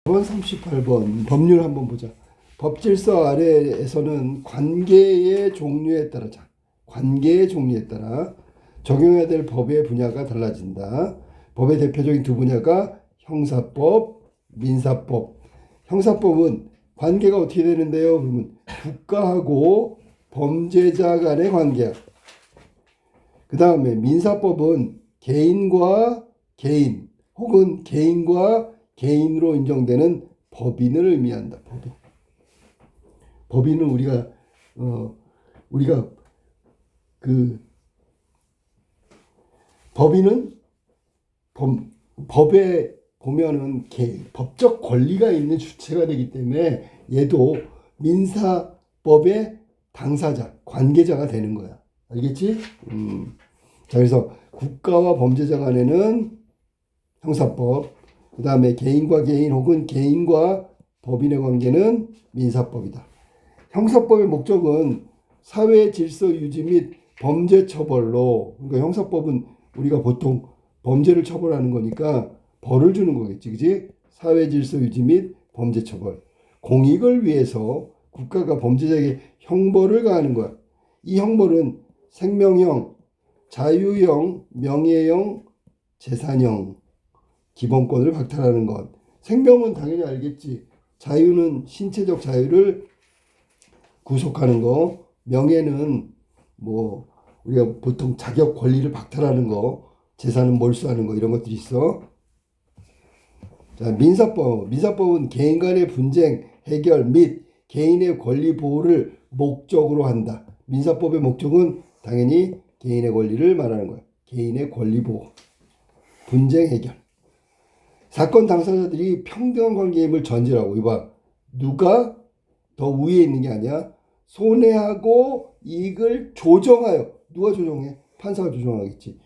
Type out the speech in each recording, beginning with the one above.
번 38번 법률 한번 보자. 법질서 아래에서는 관계의 종류에 따라 관계의 종류에 따라 적용해야 될 법의 분야가 달라진다. 법의 대표적인 두 분야가 형사법, 민사법. 형사법은 관계가 어떻게 되는데요? 그러면 국가하고 범죄자 간의 관계야. 그 다음에 민사법은 개인과 개인 혹은 개인과 개인으로 인정되는 법인을 의미한다. 법인은 우리가 법인은 법에 보면은 법적 권리가 있는 주체가 되기 때문에 얘도 민사법의 당사자, 관계자가 되는 거야. 알겠지? 자, 그래서 국가와 범죄자 간에는 형사법, 그 다음에 개인과 개인 혹은 개인과 법인의 관계는 민사법이다. 형사법의 목적은 사회 질서 유지 및 범죄 처벌로, 그러니까 형사법은 우리가 보통 범죄를 처벌하는 거니까 벌을 주는 거겠지, 그지? 사회 질서 유지 및 범죄 처벌. 공익을 위해서 국가가 범죄자에게 형벌을 가하는 거야. 이 형벌은 생명형, 자유형, 명예형, 재산형, 기본권을 박탈하는 것. 생명은 당연히 알겠지. 자유는 신체적 자유를 구속하는 거. 명예는 뭐 우리가 보통 자격 권리를 박탈하는 거. 재산은 몰수하는 거, 이런 것들이 있어. 자, 민사법은 개인 간의 분쟁 해결 및 개인의 권리 보호를 목적으로 한다. 민사법의 목적은 당연히 개인의 권리를 말하는 거야. 개인의 권리 보호, 분쟁 해결. 사건 당사자들이 평등한 관계임을 전제라고. 이봐, 누가 더 위에 있는 게 아니야. 손해하고 이익을 조정하여. 누가 조정해? 판사가 조정하겠지.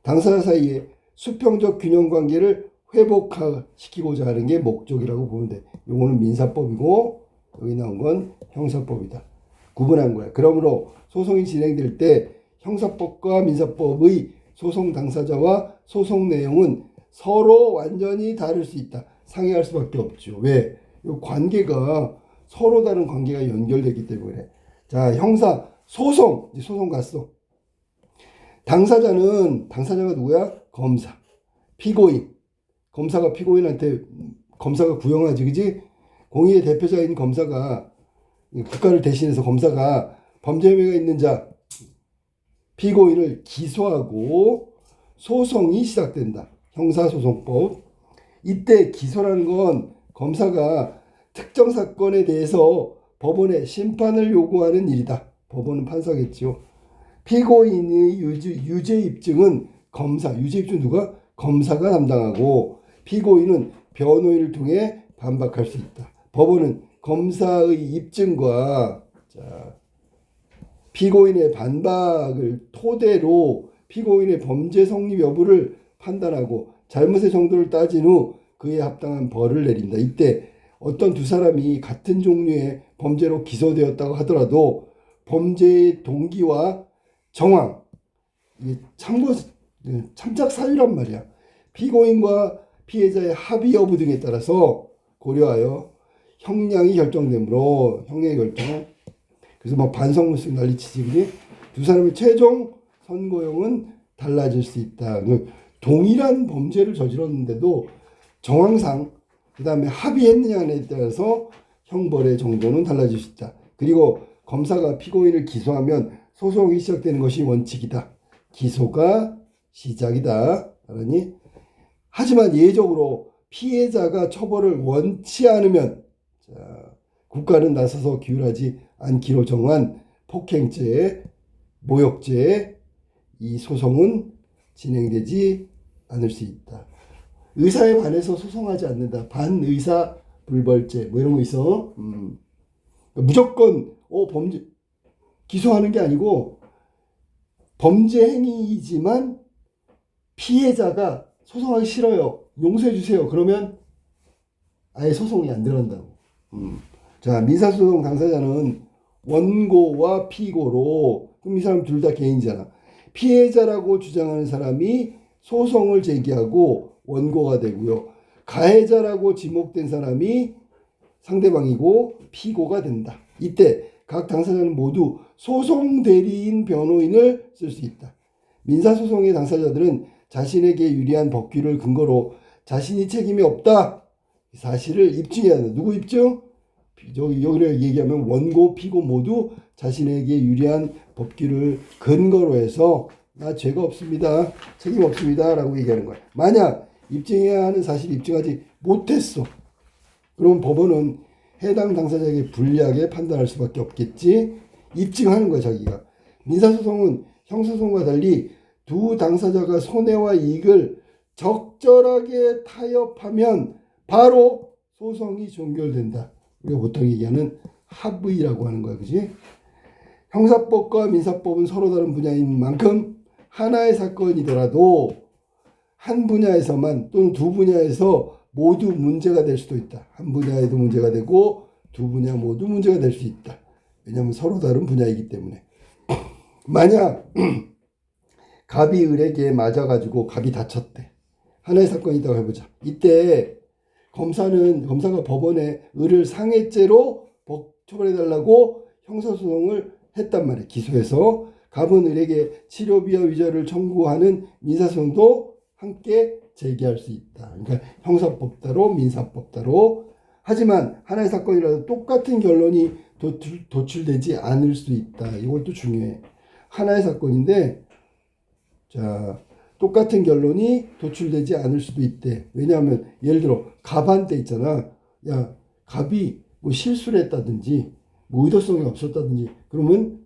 당사자 사이에 수평적 균형 관계를 회복시키고자 하는 게 목적이라고 보면 돼. 요거는 민사법이고 여기 나온 건 형사법이다. 구분한 거야. 그러므로 소송이 진행될 때 형사법과 민사법의 소송 당사자와 소송 내용은 서로 완전히 다를 수 있다. 상이할 수밖에 없죠. 왜? 이 관계가 서로 다른 관계가 연결되기 때문에. 자, 형사 소송, 이제 소송 갔어. 당사자가 누구야? 검사, 피고인. 검사가 피고인한테 검사가 구형하지, 그지? 공의의 대표자인 검사가, 국가를 대신해서 검사가 범죄 혐의가 있는 자, 피고인을 기소하고 소송이 시작된다. 형사소송법. 이때 기소라는 건 검사가 특정 사건에 대해서 법원에 심판을 요구하는 일이다. 법원은 판사겠죠. 피고인의 유죄 입증은 유죄 입증 누가? 검사가 담당하고 피고인은 변호인을 통해 반박할 수 있다. 법원은 검사의 입증과 피고인의 반박을 토대로 피고인의 범죄 성립 여부를 판단하고 잘못의 정도를 따진 후 그에 합당한 벌을 내린다. 이때 어떤 두 사람이 같은 종류의 범죄로 기소되었다고 하더라도 범죄의 동기와 정황, 이게 참작 사유란 말이야. 피고인과 피해자의 합의 여부 등에 따라서 고려하여 형량이 결정되므로 형량의 결정. 그래서 뭐 반성문씩 난리치지, 그지? 두 사람의 최종 선고형은 달라질 수 있다. 동일한 범죄를 저질렀는데도 정황상 그 다음에 합의했느냐에 따라서 형벌의 정도는 달라질 수 있다. 그리고 검사가 피고인을 기소하면 소송이 시작되는 것이 원칙이다. 기소가 시작이다. 알았니? 하지만 예외적으로 피해자가 처벌을 원치 않으면 국가는 나서서 기울하지 않기로 정한 폭행죄, 모욕죄, 이 소송은 진행되지 않을 수 있다. 의사에 반해서 소송하지 않는다. 반의사 불벌죄 뭐 이런 거 있어. 무조건 범죄 기소하는 게 아니고 범죄 행위이지만 피해자가 소송하기 싫어요. 용서해 주세요. 그러면 아예 소송이 안 들어간다고. 자, 민사소송 당사자는 원고와 피고로, 그럼 이 사람 둘 다 개인이잖아. 피해자라고 주장하는 사람이 소송을 제기하고 원고가 되고요. 가해자라고 지목된 사람이 상대방이고 피고가 된다. 이때 각 당사자는 모두 소송 대리인 변호인을 쓸 수 있다. 민사소송의 당사자들은 자신에게 유리한 법규를 근거로 자신이 책임이 없다 사실을 입증해야 한다. 누구 입증? 여기를 얘기하면 원고, 피고 모두 자신에게 유리한 법규를 근거로 해서 나 죄가 없습니다. 책임 없습니다. 라고 얘기하는 거야. 만약 입증해야 하는 사실을 입증하지 못했어. 그럼 법원은 해당 당사자에게 불리하게 판단할 수밖에 없겠지. 입증하는 거야 자기가. 민사소송은 형사소송과 달리 두 당사자가 손해와 이익을 적절하게 타협하면 바로 소송이 종결된다. 우리가 보통 얘기하는 합의라고 하는 거야. 그지? 형사법과 민사법은 서로 다른 분야인 만큼 하나의 사건이더라도 한 분야에서만 또는 두 분야에서 모두 문제가 될 수도 있다. 한 분야에도 문제가 되고 두 분야 모두 문제가 될 수 있다. 왜냐하면 서로 다른 분야이기 때문에. 만약 갑이 을에게 맞아가지고 갑이 다쳤대. 하나의 사건이 있다고 해보자. 이때 검사가 법원에 을을 상해죄로 처벌해달라고 형사소송을 했단 말이에요. 기소해서 갑은 을에게 치료비와 위자료를 청구하는 민사소송도 함께 제기할 수 있다. 그러니까 형사법 따로 민사법 따로. 하지만 하나의 사건이라도 똑같은 결론이 도출되지 않을 수 있다. 이것도 중요해. 하나의 사건인데 자 똑같은 결론이 도출되지 않을 수도 있대. 왜냐하면 예를 들어 갑한테 있잖아. 야 갑이 뭐 실수를 했다든지 뭐 의도성이 없었다든지 그러면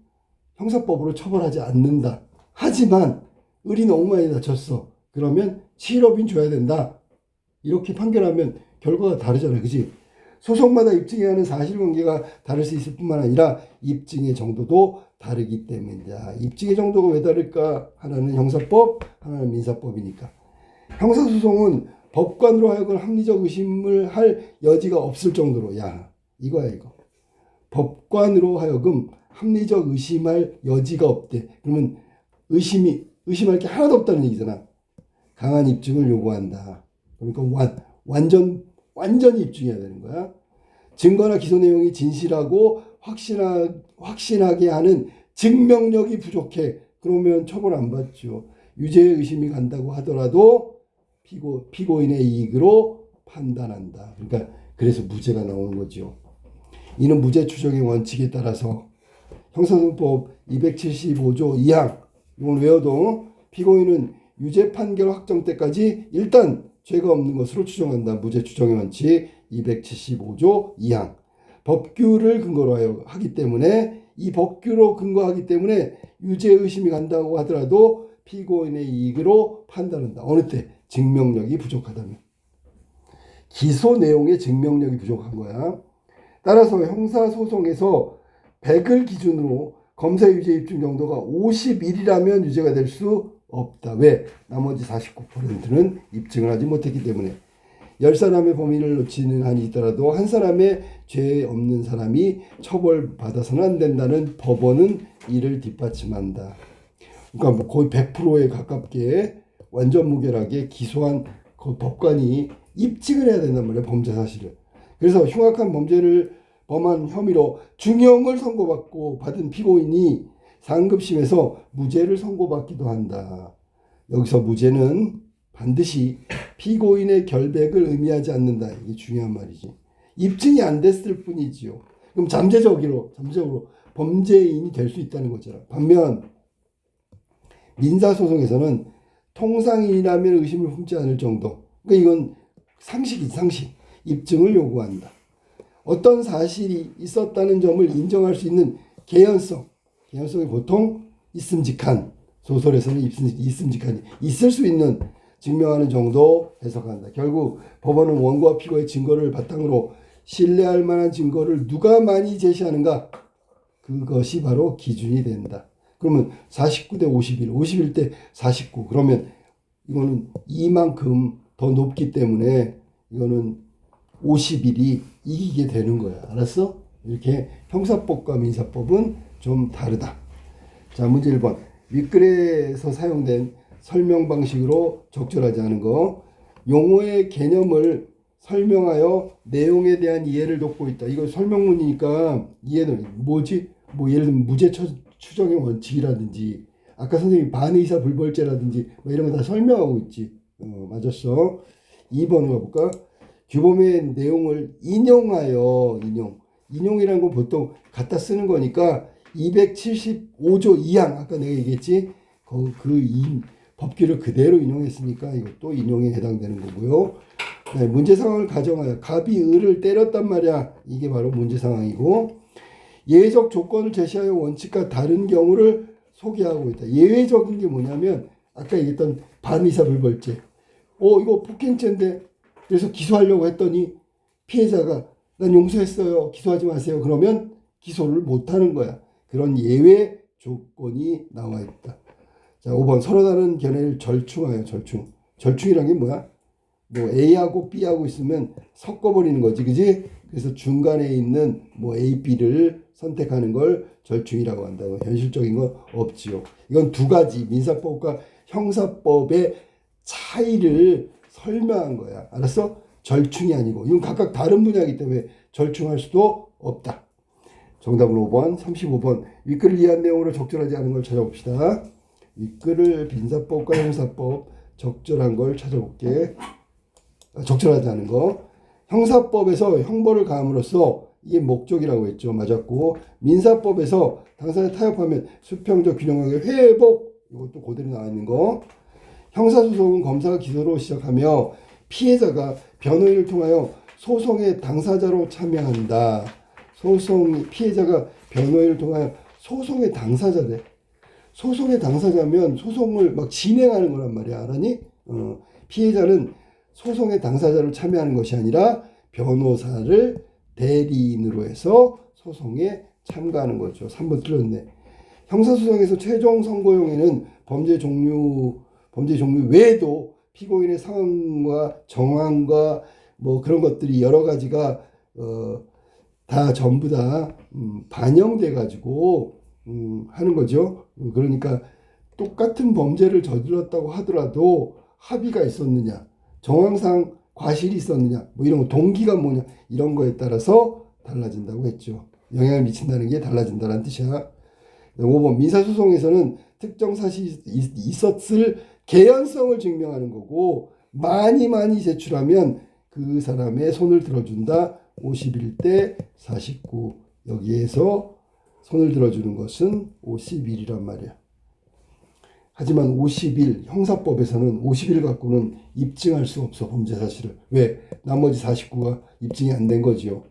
형사법으로 처벌하지 않는다. 하지만 을이 너무 많이 다쳤어. 그러면 치료비는 줘야 된다. 이렇게 판결하면 결과가 다르잖아. 그지? 소송마다 입증해야 하는 사실관계가 다를 수 있을 뿐만 아니라 입증의 정도도 다르기 때문이다. 입증의 정도가 왜 다를까? 하나는 형사법, 하나는 민사법이니까. 형사소송은 법관으로 하여금 합리적 의심을 할 여지가 없을 정도로 야 이거야 이거. 법관으로 하여금 합리적 의심할 여지가 없대. 그러면 의심할 게 하나도 없다는 얘기잖아. 강한 입증을 요구한다. 그러니까 완전히 입증해야 되는 거야. 증거나 기소 내용이 진실하고 확신하게 하는 증명력이 부족해. 그러면 처벌 안 받죠. 유죄의 의심이 간다고 하더라도 피고인의 이익으로 판단한다. 그러니까 그래서 무죄가 나오는 거죠. 이는 무죄 추정의 원칙에 따라서 형사소송법 275조 2항 이건 외워도 피고인은 유죄 판결 확정 때까지 일단 죄가 없는 것으로 추정한다. 무죄 추정의 원칙 275조 2항. 법규를 근거로 하기 때문에 이 법규로 근거하기 때문에 유죄 의심이 간다고 하더라도 피고인의 이익으로 판단한다. 어느 때? 증명력이 부족하다면. 기소 내용의 증명력이 부족한 거야. 따라서 형사소송에서 100을 기준으로 검사 유죄 입증 정도가 51이라면 유죄가 될 수 없다. 왜? 나머지 49%는 입증을 하지 못했기 때문에. 10사람의 범인을 놓치는 한이 있더라도 한 사람의 죄 없는 사람이 처벌받아서는 안 된다는 법원은 이를 뒷받침한다. 그러니까 뭐 거의 100%에 가깝게 완전 무결하게 기소한 그 법관이 입증을 해야 된단 말이에요. 범죄 사실을. 그래서 흉악한 범죄를 범한 혐의로 중형을 선고받고 받은 피고인이 상급심에서 무죄를 선고받기도 한다. 여기서 무죄는 반드시 피고인의 결백을 의미하지 않는다. 이게 중요한 말이지. 입증이 안 됐을 뿐이지요. 그럼 잠재적으로 범죄인이 될 수 있다는 거잖아. 반면 민사소송에서는 통상인이라면 의심을 품지 않을 정도. 그러니까 이건 상식이지, 상식. 입증을 요구한다. 어떤 사실이 있었다는 점을 인정할 수 있는 개연성이 보통 있음직한, 소설에서는 있음직한, 있을 수 있는 증명하는 정도 해석한다. 결국 법원은 원고와 피고의 증거를 바탕으로 신뢰할 만한 증거를 누가 많이 제시하는가? 그것이 바로 기준이 된다. 그러면 49대 51, 51대 49. 그러면 이거는 이만큼 더 높기 때문에 이거는 51이 이기게 되는 거야. 알았어? 이렇게 형사법과 민사법은 좀 다르다. 자, 문제 1번. 윗글에서 사용된 설명 방식으로 적절하지 않은 거. 용어의 개념을 설명하여 내용에 대한 이해를 돕고 있다. 이거 설명문이니까 이해는 뭐지? 뭐 예를 들면 무죄 추정의 원칙이라든지 아까 선생님이 반의사불벌죄라든지 뭐 이런 거 다 설명하고 있지. 맞았어. 2번 가볼까? 규범의 내용을 인용하여 인용이라는 건 보통 갖다 쓰는 거니까 275조 2항 아까 내가 얘기했지. 법규를 그대로 인용했으니까 이것도 인용에 해당되는 거고요. 네, 문제 상황을 가정하여 갑이 을을 때렸단 말이야. 이게 바로 문제 상황이고 예외적 조건을 제시하여 원칙과 다른 경우를 소개하고 있다. 예외적인 게 뭐냐면 아까 얘기했던 반의사불벌죄. 이거 폭행죄인데 그래서 기소하려고 했더니 피해자가 난 용서했어요. 기소하지 마세요. 그러면 기소를 못하는 거야. 그런 예외 조건이 나와 있다. 자, 5번 서로 다른 견해를 절충하여 절충이란 게 뭐야? 뭐 A하고 B하고 있으면 섞어버리는 거지, 그지? 그래서 중간에 있는 뭐 A, B를 선택하는 걸 절충이라고 한다고. 현실적인 건 없지요. 이건 두 가지 민사법과 형사법의 차이를 설명한 거야. 알았어? 절충이 아니고 이건 각각 다른 분야이기 때문에 절충할 수도 없다. 정답은 5번, 35번. 윗글을 이해한 내용으로 적절하지 않은 걸 찾아봅시다. 윗글을 민사법과 형사법 적절한 걸 찾아볼게. 적절하지 않은 거. 형사법에서 형벌을 가함으로써 이게 목적이라고 했죠. 맞았고 민사법에서 당사자 타협하면 수평적 균형하게 회복 이것도 그대로 나와 있는 거. 형사소송은 검사가 기소로 시작하며 피해자가 변호인을 통하여 소송의 당사자로 참여한다. 피해자가 변호인을 통하여 소송의 당사자래. 소송의 당사자면 소송을 막 진행하는 거란 말이야. 알았니? 피해자는 소송의 당사자로 참여하는 것이 아니라 변호사를 대리인으로 해서 소송에 참가하는 거죠. 3번 틀렸네. 형사소송에서 최종 선고용에는 범죄 종류 외에도 피고인의 상황과 정황과 뭐 그런 것들이 여러 가지가 다 전부 다 반영돼 가지고 하는 거죠. 그러니까 똑같은 범죄를 저질렀다고 하더라도 합의가 있었느냐, 정황상 과실이 있었느냐, 뭐 이런 거, 동기가 뭐냐 이런 거에 따라서 달라진다고 했죠. 영향을 미친다는 게 달라진다는 뜻이야. 5번 민사소송에서는 특정 사실이 있었을 개연성을 증명하는 거고 많이 제출하면 그 사람의 손을 들어준다. 51대 49 여기에서 손을 들어주는 것은 51이란 말이야. 하지만 51 형사법에서는 51 갖고는 입증할 수 없어 범죄 사실을. 왜? 나머지 49가 입증이 안 된 거지요.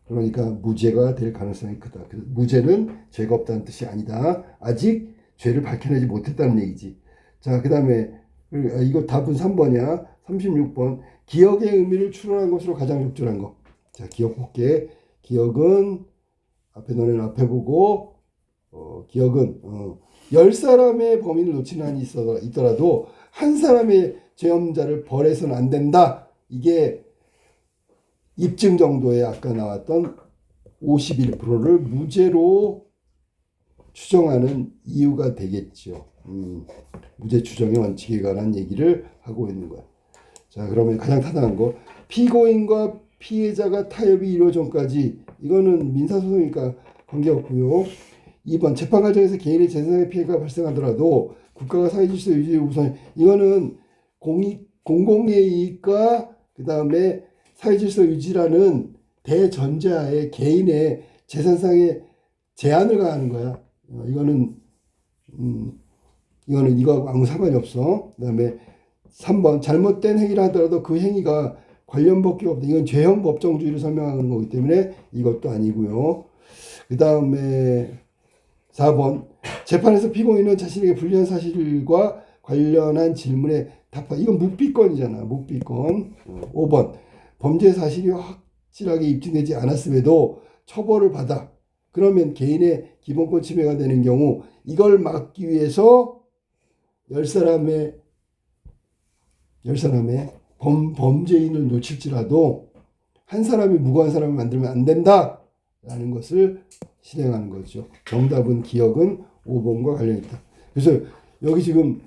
그러니까 무죄가 될 가능성이 크다. 무죄는 죄가 없다는 뜻이 아니다. 아직 죄를 밝혀내지 못했다는 얘기지. 자, 그 다음에 이거 답은 3번이야. 36번 기억의 의미를 추론한 것으로 가장 적절한 거. 자, 기억 볼게. 기억은 앞에 너네는 앞에 보고 기억은 10사람의 범인을 놓치는 한이 있더라도 한 사람의 죄험자를 벌해서는 안 된다. 이게 입증 정도에 아까 나왔던 51%를 무죄로 추정하는 이유가 되겠죠. 무죄 추정의 원칙에 관한 얘기를 하고 있는 거야. 자, 그러면 가장 타당한 거 피고인과 피해자가 타협이 이루어지기 전까지 이거는 민사소송이니까 관계없고요. 2번 재판 과정에서 개인의 재산의 피해가 발생하더라도 국가가 사회질서 유지에 우선 이거는 공공의 이익과 그 다음에 사회질서 유지라는 대전제하에 개인의 재산상의 제한을 가하는 거야. 이거는 이거하고 아무 상관이 없어. 그 다음에 3번 잘못된 행위를 하더라도 그 행위가 관련 법규가 없다. 이건 죄형 법정주의를 설명하는 거기 때문에 이것도 아니고요. 그 다음에 4번 재판에서 피고인은 자신에게 불리한 사실과 관련한 질문에 답하. 이건 묵비권이잖아. 묵비권. 5번 범죄 사실이 확실하게 입증되지 않았음에도 처벌을 받아. 그러면 개인의 기본권 침해가 되는 경우 이걸 막기 위해서 10사람의 범죄인을 놓칠지라도 한 사람이 무고한 사람을 만들면 안 된다라는 것을 실행하는 거죠. 정답은 기억은 5번과 관련이 있다. 그래서 여기 지금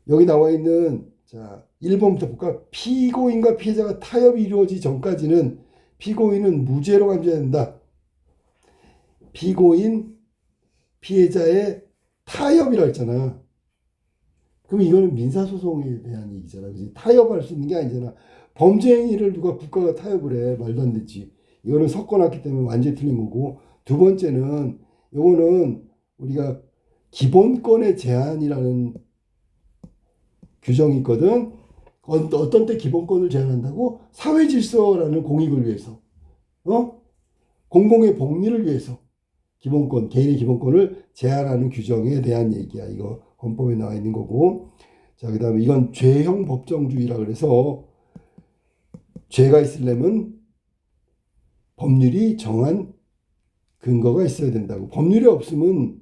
여기 나와 있는 자 1번부터 볼까? 피고인과 피해자가 타협이 이루어지기 전까지는 피고인은 무죄로 간주된다. 피고인, 피해자의 타협이라 했잖아. 그럼 이거는 민사소송에 대한 얘기잖아. 그치? 타협할 수 있는 게 아니잖아. 범죄 행위를 누가 국가가 타협을 해. 말도 안 되지. 이거는 섞어놨기 때문에 완전히 틀린 거고. 두 번째는 요거는 우리가 기본권의 제한이라는 규정이 있거든. 어떤 때 기본권을 제한한다고? 사회질서라는 공익을 위해서. 공공의 복리를 위해서. 기본권, 개인의 기본권을 제한하는 규정에 대한 얘기야. 이거 헌법에 나와 있는 거고. 자, 그 다음에 이건 죄형 법정주의라 그래서 죄가 있으려면 법률이 정한 근거가 있어야 된다고. 법률이 없으면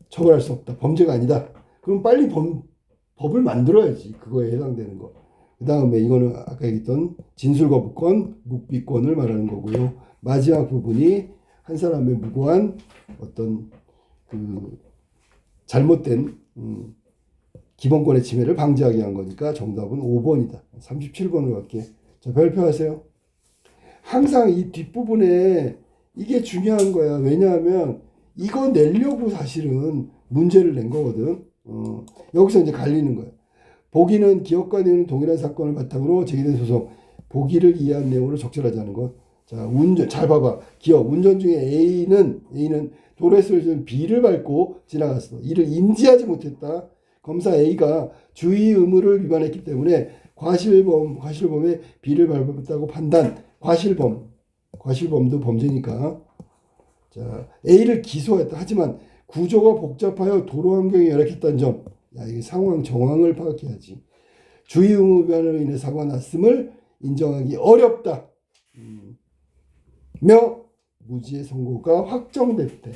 처벌할 수 없다. 범죄가 아니다. 그럼 빨리 법을 만들어야지. 그거에 해당되는 거. 그 다음에 이거는 아까 얘기했던 진술거부권, 묵비권을 말하는 거고요. 마지막 부분이 한 사람의 무고한 어떤 그 잘못된 기본권의 침해를 방지하기 위한 거니까 정답은 5번이다. 37번으로 갈게. 자, 별표하세요. 항상 이 뒷부분에 이게 중요한 거야. 왜냐하면 이거 내려고 사실은 문제를 낸 거거든. 여기서 이제 갈리는 거야. 보기는 기업과 내용은 동일한 사건을 바탕으로 제기된 소송. 보기를 이해한 내용으로 적절하지 않은 것. 자, 운전 잘 봐봐. 기업 운전 중에 A는 도로에서 B를 밟고 지나갔어. 이를 인지하지 못했다. 검사 A가 주의 의무를 위반했기 때문에 과실범에 B를 밟았다고 판단. 과실범도 범죄니까. 자, A를 기소했다. 하지만 구조가 복잡하여 도로 환경이 열악했다는 점. 야, 이게 상황 정황을 파악해야지. 주의 의무 위반으로 인해 사고가 났음을 인정하기 어렵다. 며 무죄의 선고가 확정됐대.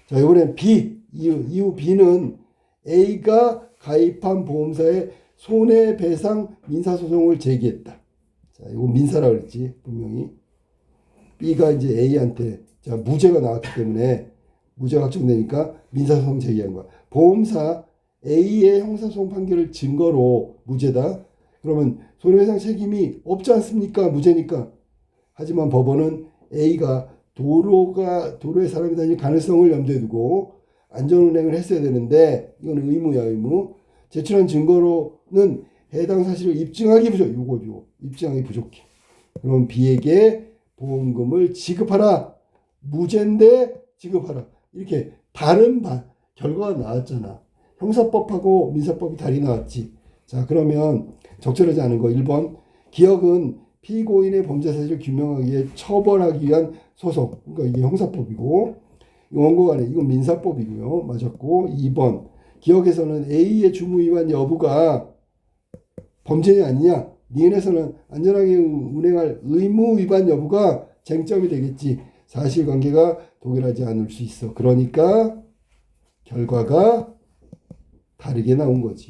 자, 이번엔 B 이후 B는 A가 가입한 보험사에 손해배상 민사소송을 제기했다. 자, 이거 민사라 그랬지 분명히. B가 이제 A한테 자 무죄가 나왔기 때문에 무죄가 확정되니까 민사소송 제기한 거야. 보험사 A의 형사소송 판결을 증거로 무죄다. 그러면 손해배상 책임이 없지 않습니까? 무죄니까. 하지만 법원은 A가 도로에 사람이 다닐 가능성을 염두에 두고 안전운행을 했어야 되는데 이건 의무야 의무. 제출한 증거로는 해당 사실을 입증하기 부족해. 그럼 B에게 보험금을 지급하라. 무죄인데 지급하라. 이렇게 다른 결과가 나왔잖아. 형사법하고 민사법이 다르게 나왔지. 자, 그러면 적절하지 않은 거 1번. 기억은 피고인의 범죄 사실을 규명하기 위해 처벌하기 위한 소송. 그러니까 이게 형사법이고 원고간에 이건 민사법이고요. 맞았고 2번. 기억에서는 A의 주무 위반 여부가 범죄냐 아니냐. 니은에서는 안전하게 운행할 의무 위반 여부가 쟁점이 되겠지. 사실관계가 동일하지 않을 수 있어. 그러니까 결과가 다르게 나온 거지.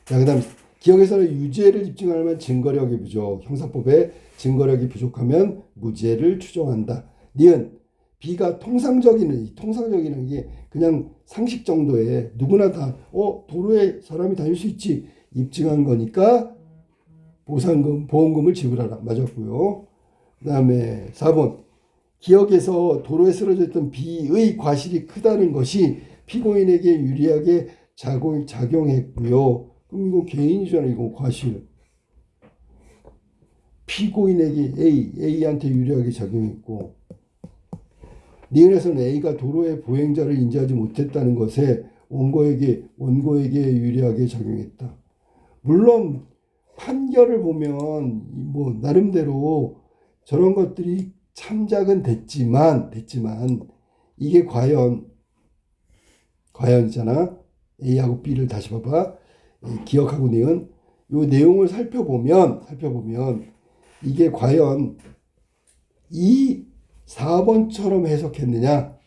자, 그 다음 기억에서는 유죄를 입증할 만한 증거력이 부족. 형사법에 증거력이 부족하면 무죄를 추정한다. 니은 B가 통상적인 게 그냥 상식 정도의 누구나 다 도로에 사람이 다닐 수 있지 입증한 거니까 보험금을 지불하라. 맞았고요. 그 다음에 4번 기억에서 도로에 쓰러져 있던 B의 과실이 크다는 것이 피고인에게 유리하게 작용했고요. 그럼 이거 개인이잖아. 이거 과실. 피고인에게 A한테 유리하게 작용했고 니은에서는 A가 도로의 보행자를 인지하지 못했다는 것에 원고에게 유리하게 작용했다. 물론 판결을 보면 뭐 나름대로 저런 것들이 참작은 됐지만 이게 과연 있잖아. A하고 B를 다시 봐봐. 기억하고 니은 요 내용을 살펴보면 이게 과연 이 4번처럼 해석했느냐?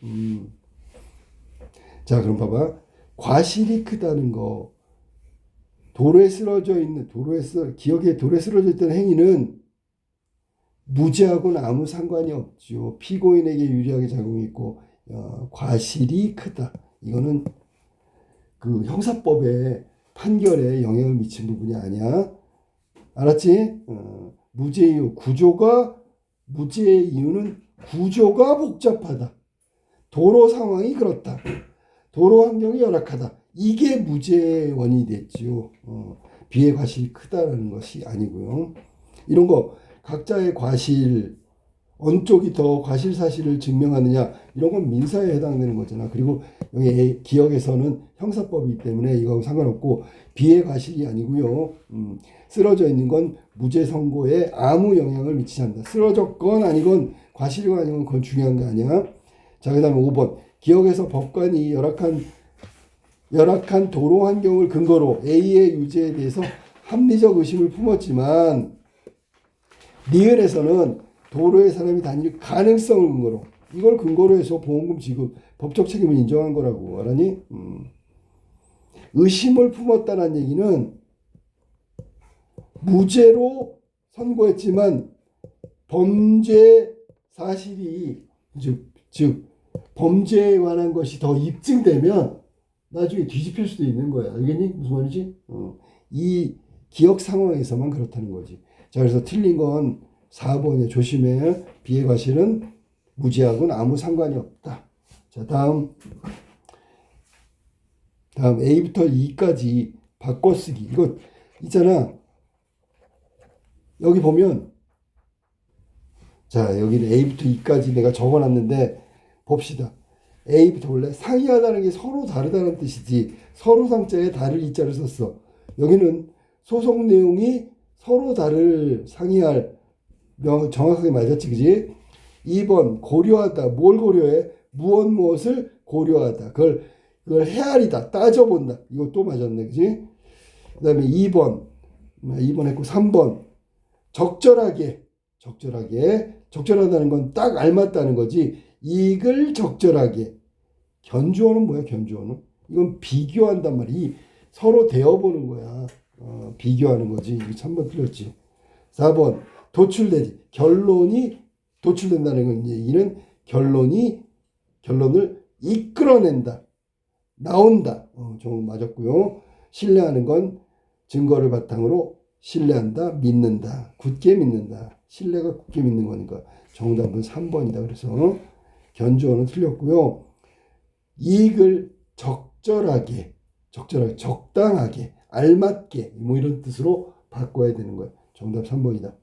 자, 그럼 봐봐. 과실이 크다는 거. 기억에 도로에 쓰러져 있던 행위는 무죄하고는 아무 상관이 없죠. 피고인에게 유리하게 작용했고 과실이 크다. 이거는 그 형사법의 판결에 영향을 미친 부분이 아니야. 알았지? 무죄 이유. 무죄의 이유는 구조가 복잡하다. 도로 상황이 그렇다. 도로 환경이 열악하다. 이게 무죄의 원인이 됐지요. 비의 과실이 크다라는 것이 아니고요. 이런 거 각자의 과실, 어느 쪽이 더 과실 사실을 증명하느냐, 이런 건 민사에 해당되는 거잖아. 그리고 여기 기억에서는 형사법이기 때문에 이거하고 상관없고, 비의 과실이 아니고요. 쓰러져 있는 건 무죄 선고에 아무 영향을 미치지 않는다. 쓰러졌건 아니건 과실이건 아니건 그건 중요한 게 아니야. 자, 그 다음에 5번. 기억에서 법관이 열악한 도로 환경을 근거로 A의 유죄에 대해서 합리적 의심을 품었지만, 니은에서는 도로에 사람이 다닐 가능성을 근거로, 이걸 근거로 해서 보험금 지급, 법적 책임을 인정한 거라고. 알았니? 의심을 품었다는 얘기는 무죄로 선고했지만 범죄 사실이, 즉 범죄에 관한 것이 더 입증되면 나중에 뒤집힐 수도 있는 거야. 알겠니? 무슨 말이지? 이 기억 상황에서만 그렇다는 거지. 자, 그래서 틀린 건 4번에 조심해. 비의 과실은 무죄하고는 아무 상관이 없다. 자, 다음 A부터 E까지 바꿔쓰기. 이거 있잖아. 여기 보면, 자, 여기는 A부터 E까지 내가 적어놨는데 봅시다. A부터 원래 상이하다는 게 서로 다르다는 뜻이지, 서로 상자에 다를 이자를 썼어. 여기는 소송 내용이 서로 다를 상이할, 정확하게 맞았지, 그지? 2번 고려하다. 뭘 고려해? 무엇을 고려하다. 그걸 헤아리다, 따져본다. 이것도 맞았네, 그지? 그 다음에 2번 했고, 3번 적절하다는 건 딱 알맞다는 거지. 이익을 적절하게. 견주어는 뭐야? 견주어는 이건 비교한단 말이야. 서로 대어보는 거야. 비교하는 거지. 이거 3번 틀렸지. 4번 도출되지. 결론이 도출된다는 건 얘기는 결론을 이끌어낸다, 나온다. 좀 맞았고요. 신뢰하는 건 증거를 바탕으로 신뢰한다, 믿는다, 굳게 믿는다. 신뢰가 굳게 믿는 거니까 정답은 3번이다. 그래서 견주어는 틀렸고요. 이익을 적절하게, 적당하게, 알맞게, 뭐 이런 뜻으로 바꿔야 되는 거예요. 정답 3번이다.